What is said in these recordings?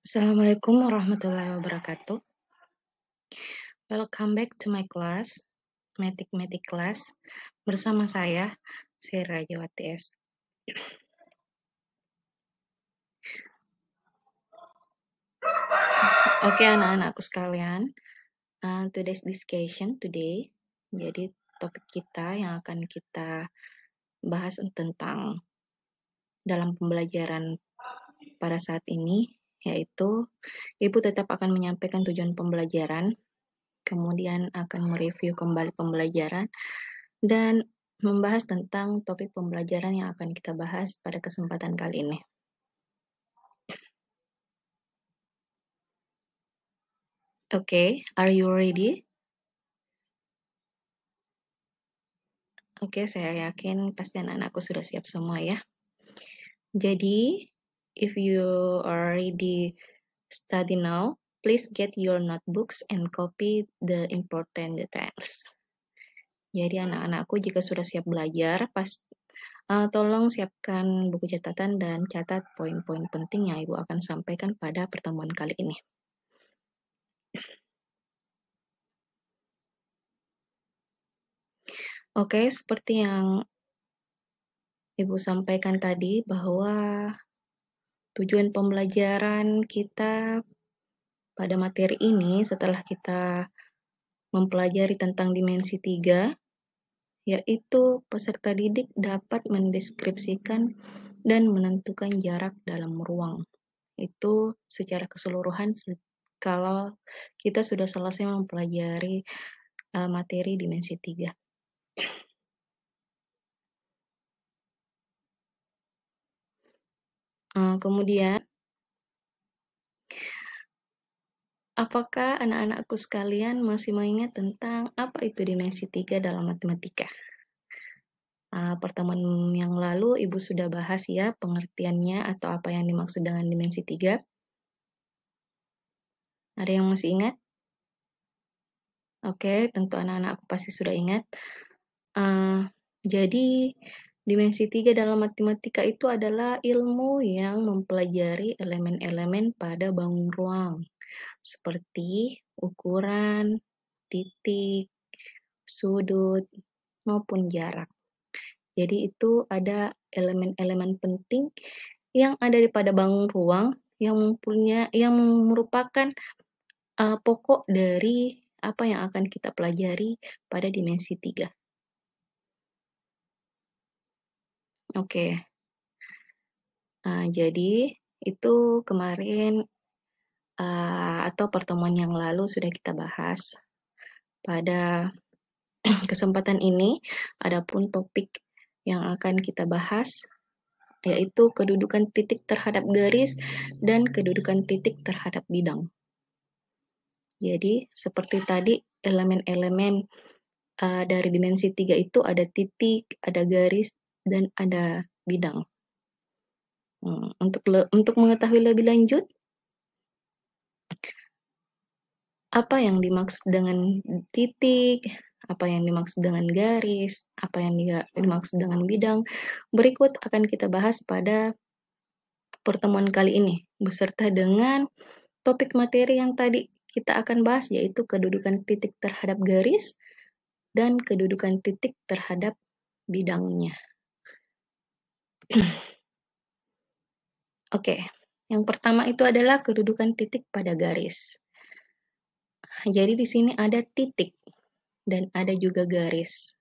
Assalamualaikum warahmatullahi wabarakatuh. Welcome back to my class, Mathematic class. Bersama saya, Sera Jawati S. Oke anak-anakku sekalian, today's discussion today. Jadi topik kita yang akan kita bahas tentang dalam pembelajaran pada saat ini, yaitu Ibu tetap akan menyampaikan tujuan pembelajaran, kemudian akan mereview kembali pembelajaran, dan membahas tentang topik pembelajaran yang akan kita bahas pada kesempatan kali ini. Oke, are you ready? Oke, saya yakin pasti anak-anakku sudah siap semua ya. Jadi, if you are ready study now, please get your notebooks and copy the important details. Jadi anak-anakku jika sudah siap belajar, tolong siapkan buku catatan dan catat poin-poin penting yang Ibu akan sampaikan pada pertemuan kali ini. Oke, seperti yang Ibu sampaikan tadi bahwa tujuan pembelajaran kita pada materi ini setelah kita mempelajari tentang dimensi 3, yaitu peserta didik dapat mendeskripsikan dan menentukan jarak dalam ruang. Itu secara keseluruhan kalau kita sudah selesai mempelajari materi dimensi 3. Kemudian, apakah anak-anakku sekalian masih mengingat tentang apa itu dimensi 3 dalam matematika? Pertemuan yang lalu Ibu sudah bahas ya pengertiannya atau apa yang dimaksud dengan dimensi 3. Ada yang masih ingat? Oke, tentu anak-anakku pasti sudah ingat. Jadi, dimensi 3 dalam matematika itu adalah ilmu yang mempelajari elemen-elemen pada bangun ruang, seperti ukuran, titik, sudut, maupun jarak. Jadi itu ada elemen-elemen penting yang ada pada bangun ruang yang merupakan pokok dari apa yang akan kita pelajari pada dimensi 3. Oke. Jadi itu kemarin atau pertemuan yang lalu sudah kita bahas. Pada kesempatan ini, adapun topik yang akan kita bahas yaitu kedudukan titik terhadap garis dan kedudukan titik terhadap bidang. Jadi, seperti tadi, elemen-elemen dari dimensi 3 itu ada titik, ada garis, dan ada bidang. Untuk mengetahui lebih lanjut, apa yang dimaksud dengan titik, apa yang dimaksud dengan garis, apa yang dimaksud dengan bidang, berikut akan kita bahas pada pertemuan kali ini, beserta dengan topik materi yang tadi kita akan bahas, yaitu kedudukan titik terhadap garis dan kedudukan titik terhadap bidangnya. Oke, yang pertama itu adalah kedudukan titik pada garis. Jadi di sini ada titik dan ada juga garis.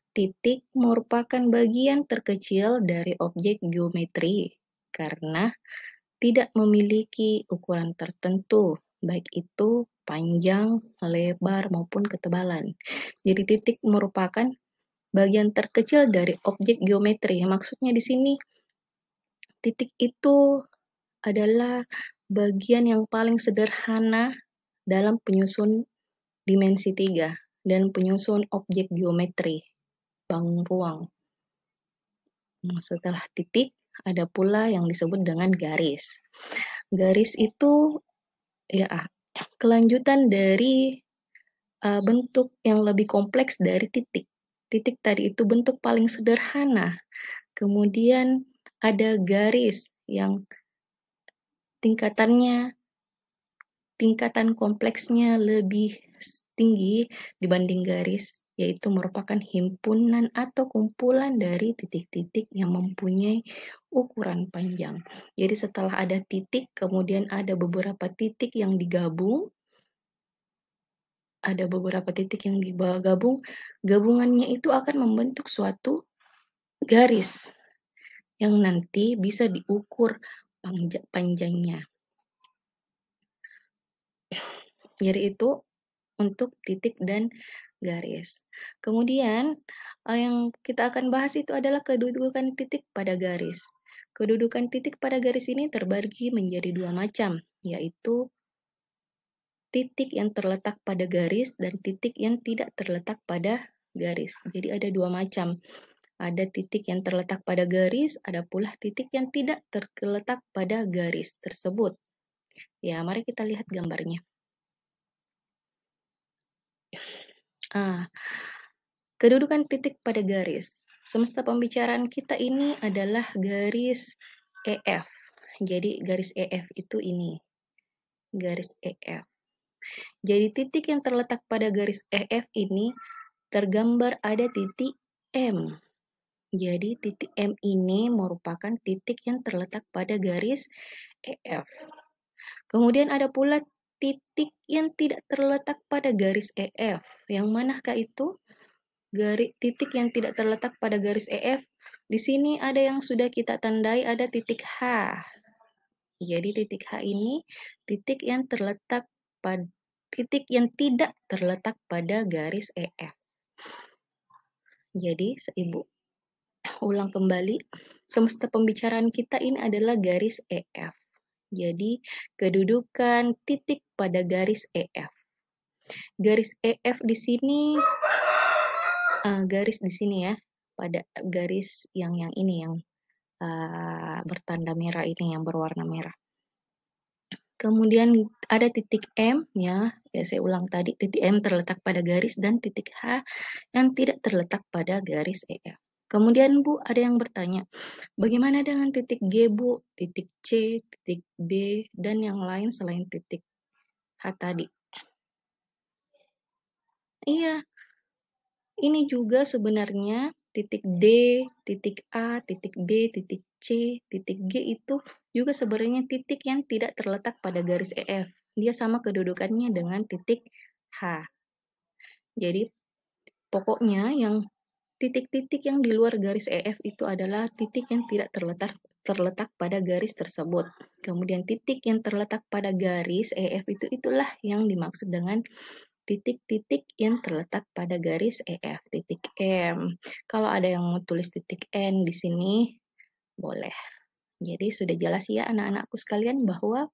Titik merupakan bagian terkecil dari objek geometri karena tidak memiliki ukuran tertentu, baik itu panjang, lebar, maupun ketebalan. Jadi titik merupakan bagian terkecil dari objek geometri. Maksudnya di sini titik itu adalah bagian yang paling sederhana dalam penyusun dimensi 3 dan penyusun objek geometri bangun ruang. Setelah titik, ada pula yang disebut dengan garis. Garis itu ya kelanjutan dari bentuk yang lebih kompleks dari titik. Titik tadi itu bentuk paling sederhana. Kemudian ada garis yang tingkatan kompleksnya lebih tinggi dibanding garis, yaitu merupakan himpunan atau kumpulan dari titik-titik yang mempunyai ukuran panjang. Jadi setelah ada titik, kemudian ada beberapa titik yang digabung, gabungannya itu akan membentuk suatu garis yang nanti bisa diukur panjangnya. Jadi itu untuk titik dan garis. Kemudian, yang kita akan bahas itu adalah kedudukan titik pada garis. Kedudukan titik pada garis ini terbagi menjadi dua macam, yaitu titik yang terletak pada garis dan titik yang tidak terletak pada garis. Jadi ada dua macam. Ada titik yang terletak pada garis, ada pula titik yang tidak terletak pada garis tersebut. Ya, mari kita lihat gambarnya. Kedudukan titik pada garis. Semesta pembicaraan kita ini adalah garis EF. Jadi garis EF itu ini. Garis EF. Jadi titik yang terletak pada garis EF ini tergambar ada titik M. Jadi titik M ini merupakan titik yang terletak pada garis EF. Kemudian ada pula titik yang tidak terletak pada garis EF. Yang manakah itu? Titik yang tidak terletak pada garis EF. Di sini ada yang sudah kita tandai, ada titik H. Jadi titik H ini titik yang tidak terletak pada garis EF. Jadi, Ibu ulang kembali, semesta pembicaraan kita ini adalah garis EF. Jadi, kedudukan titik pada garis EF. Garis EF di sini, garis di sini ya, pada garis yang ini, yang bertanda merah ini, yang berwarna merah. Kemudian ada titik M ya, saya ulang tadi, titik M terletak pada garis dan titik H yang tidak terletak pada garis EF. Kemudian Bu, ada yang bertanya, bagaimana dengan titik G Bu, titik C, titik B, dan yang lain selain titik H tadi? Iya, ini juga sebenarnya titik D, titik A, titik B, titik C, titik G itu juga sebenarnya titik yang tidak terletak pada garis EF. Dia sama kedudukannya dengan titik H. Jadi pokoknya yang titik-titik yang di luar garis EF itu adalah titik yang tidak terletak pada garis tersebut. Kemudian titik yang terletak pada garis EF itulah yang dimaksud dengan titik-titik yang terletak pada garis EF, titik M. Kalau ada yang mau tulis titik N di sini, boleh. Jadi sudah jelas ya anak-anakku sekalian bahwa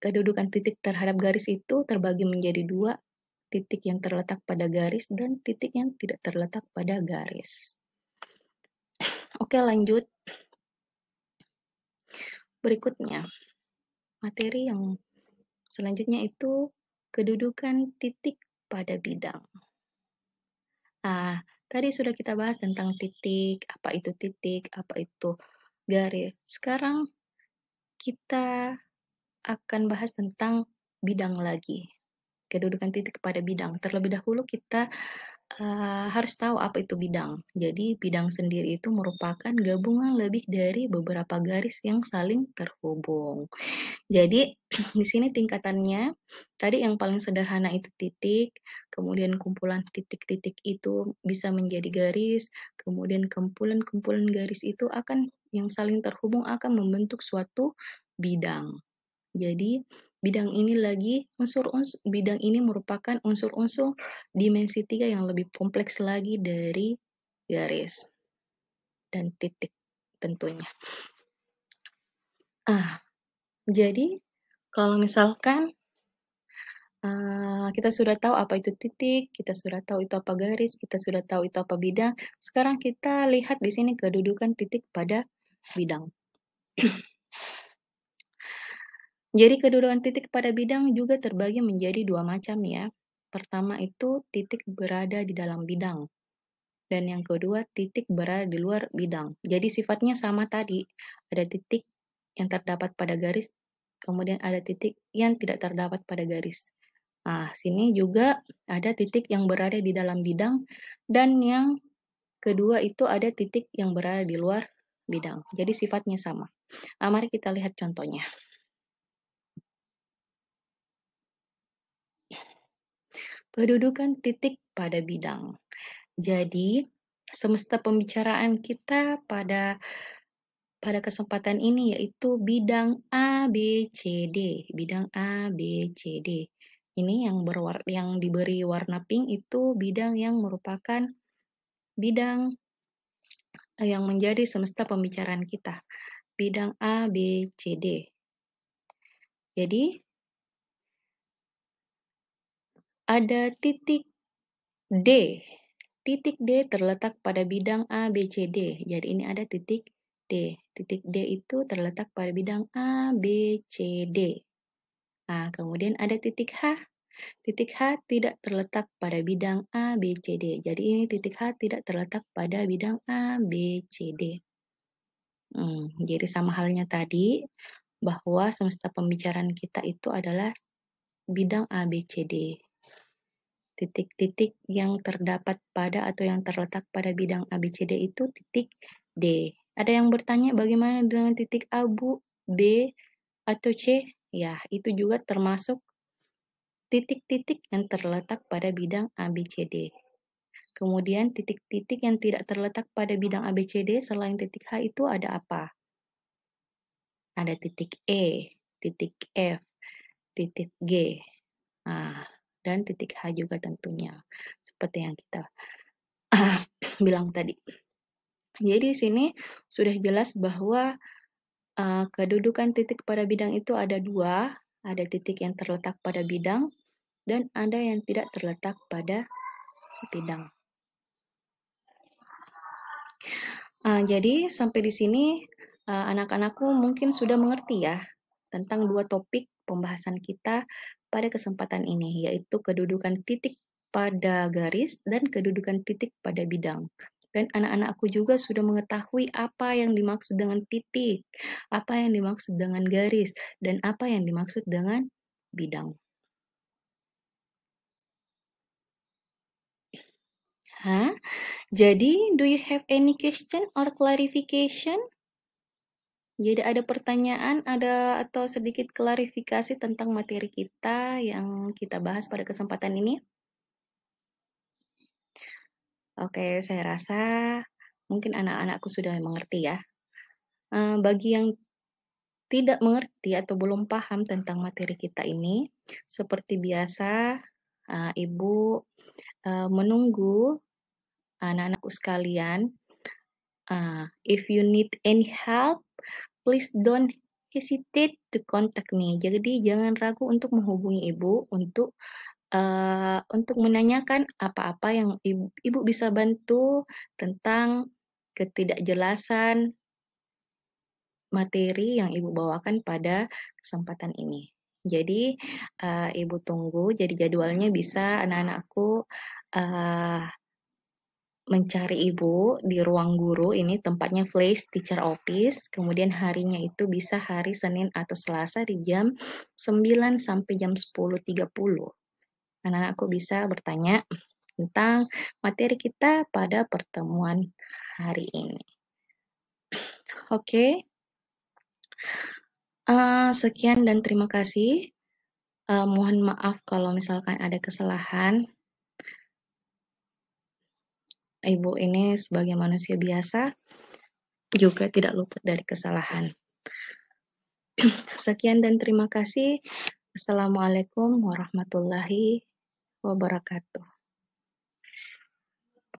kedudukan titik terhadap garis itu terbagi menjadi dua, titik yang terletak pada garis dan titik yang tidak terletak pada garis. Oke, lanjut. Berikutnya, materi yang selanjutnya itu kedudukan titik pada bidang. Tadi sudah kita bahas tentang titik, apa itu garis. Sekarang kita akan bahas tentang bidang lagi. Kedudukan titik pada bidang. Terlebih dahulu kita harus tahu apa itu bidang. Jadi bidang sendiri itu merupakan gabungan lebih dari beberapa garis yang saling terhubung. Jadi di sini tingkatannya, tadi yang paling sederhana itu titik, kemudian kumpulan titik-titik itu bisa menjadi garis, kemudian kumpulan-kumpulan garis itu yang saling terhubung akan membentuk suatu bidang. Jadi bidang ini merupakan unsur-unsur dimensi 3 yang lebih kompleks lagi dari garis dan titik tentunya. Jadi kalau misalkan kita sudah tahu apa itu titik, kita sudah tahu itu apa garis, kita sudah tahu itu apa bidang. Sekarang kita lihat di sini kedudukan titik pada bidang. Jadi kedudukan titik pada bidang juga terbagi menjadi dua macam ya. Pertama itu titik berada di dalam bidang. Dan yang kedua titik berada di luar bidang. Jadi sifatnya sama tadi. Ada titik yang terdapat pada garis, kemudian ada titik yang tidak terdapat pada garis. Nah, sini juga ada titik yang berada di dalam bidang dan yang kedua itu ada titik yang berada di luar bidang. Jadi sifatnya sama. Mari kita lihat contohnya. Kedudukan titik pada bidang. Jadi, semesta pembicaraan kita pada kesempatan ini yaitu bidang A, B, C, D. Bidang A, B, C, D. Ini yang diberi warna pink itu bidang yang merupakan bidang yang menjadi semesta pembicaraan kita. Bidang A, B, C, D. Jadi, ada titik D. Titik D terletak pada bidang A, B, C, D. Jadi ini ada titik D. Titik D itu terletak pada bidang A, B, C, D. Nah, kemudian ada titik H. Titik H tidak terletak pada bidang A, B, C, D. Jadi ini titik H tidak terletak pada bidang A, B, C, D. Jadi sama halnya tadi, bahwa semesta pembicaraan kita itu adalah bidang A, B, C, D. Titik-titik yang terdapat pada atau yang terletak pada bidang A, B, C, D itu titik D. Ada yang bertanya bagaimana dengan titik A, Bu, B, atau C? Ya, itu juga termasuk titik-titik yang terletak pada bidang A, B, C, D. Kemudian titik-titik yang tidak terletak pada bidang A, B, C, D selain titik H itu ada apa? Ada titik E, titik F, titik G, dan titik H juga tentunya. Seperti yang kita bilang tadi. Jadi di sini sudah jelas bahwa kedudukan titik pada bidang itu ada dua, ada titik yang terletak pada bidang dan ada yang tidak terletak pada bidang. Jadi sampai di sini anak-anakku mungkin sudah mengerti ya tentang dua topik pembahasan kita pada kesempatan ini, yaitu kedudukan titik pada garis dan kedudukan titik pada bidang. Dan anak-anakku juga sudah mengetahui apa yang dimaksud dengan titik, apa yang dimaksud dengan garis, dan apa yang dimaksud dengan bidang. Jadi, do you have any question or clarification? Jadi ada pertanyaan, atau sedikit klarifikasi tentang materi kita yang kita bahas pada kesempatan ini? Oke, saya rasa mungkin anak-anakku sudah mengerti ya. Bagi yang tidak mengerti atau belum paham tentang materi kita ini, seperti biasa, Ibu menunggu anak-anakku sekalian. If you need any help, please don't hesitate to contact me. Jadi jangan ragu untuk menghubungi Ibu untuk menanyakan apa-apa yang Ibu bisa bantu tentang ketidakjelasan materi yang Ibu bawakan pada kesempatan ini. Jadi, Ibu tunggu, jadi jadwalnya bisa anak-anakku mencari Ibu di ruang guru, ini tempatnya Place Teacher Office, kemudian harinya itu bisa hari Senin atau Selasa di jam 9 sampai jam 10.30. Anak-anakku bisa bertanya tentang materi kita pada pertemuan hari ini. Oke. Sekian dan terima kasih. Mohon maaf kalau misalkan ada kesalahan. Ibu ini sebagai manusia biasa juga tidak luput dari kesalahan. Sekian dan terima kasih. Assalamualaikum warahmatullahi wabarakatuh.